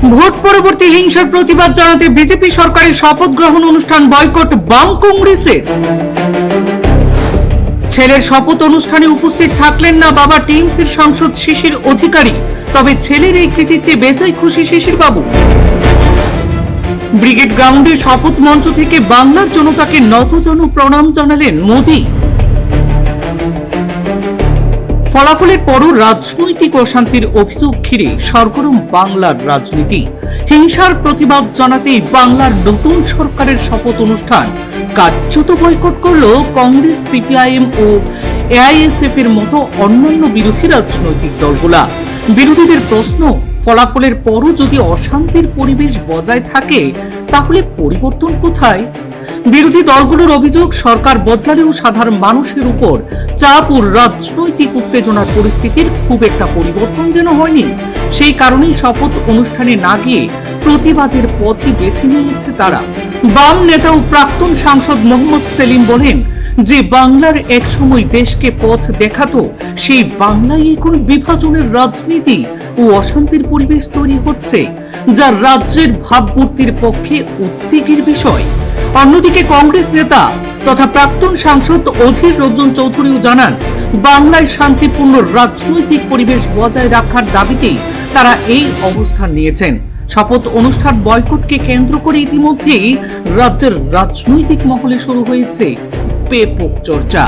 Vote পরবর্তী হিংসার প্রতিবাদ জানাতে বিজেপি সরকারের শপথ গ্রহণ অনুষ্ঠান বয়কট বাম কংগ্রেসের। ছেলের শপথ অনুষ্ঠানে উপস্থিত থাকলেন না বাবা টিএমসির সাংসদ শিশির অধিকারী, তবে ছেলের এই কৃতিত্বে বেজায় খুশি শিশির বাবু। ব্রিগেড গ্রাউন্ডে শপথ মঞ্চ থেকে বাংলার জনতাকে নতজানু প্রণাম জানালেন মোদী। ফলাফলের পরও রাজনৈতিক অশান্তির অভিযোগ ঘিরে সরগরম বাংলার রাজনীতি। হিংসার প্রতিবাদ জানাতেই বাংলার নতুন সরকারের শপথ অনুষ্ঠান কার্যত বয়কট করল কংগ্রেস, সিপিআইএম ও এআইএসএফ এর মতো অন্যান্য বিরোধী রাজনৈতিক দলগুলা। বিরোধীদের প্রশ্ন, ফলাফলের পরও যদি অশান্তির পরিবেশ বজায় থাকে তাহলে পরিবর্তন কোথায়? বিরোধী দলগুলোর অভিযোগ, সরকার বদলালেও সাধারণ মানুষের উপর চাপ ও রাজনৈতিক উত্তেজনার পরিস্থিতির খুব একটা পরিবর্তন যেন হয়নি। সেই কারণেই শপথ অনুষ্ঠানে না গিয়ে প্রতিবাদের পথই বেছে নিয়েছে তারা। বাম নেতা ও প্রাক্তন সাংসদ মোহাম্মদ সেলিম বলেন যে বাংলার এক সময় দেশকে পথ দেখাতো, সেই বাংলায় এখন বিভাজনের রাজনীতি ও অশান্তির পরিবেশ তৈরি হচ্ছে, যা রাজ্যের ভাবমূর্তির পক্ষে উদ্বেগের বিষয়। অন্যদিকে কংগ্রেস নেতা তথা প্রাক্তন সাংসদ অধীর রঞ্জন চৌধুরীও জানান, বাংলায় শান্তিপূর্ণ রাজনৈতিক পরিবেশ বজায় রাখার দাবিতেই তারা এই অবস্থান নিয়েছেন। শপথ অনুষ্ঠান বয়কটকে কেন্দ্র করে ইতিমধ্যেই রাজ্যের রাজনৈতিক মহলে শুরু হয়েছে ব্যাপক চর্চা।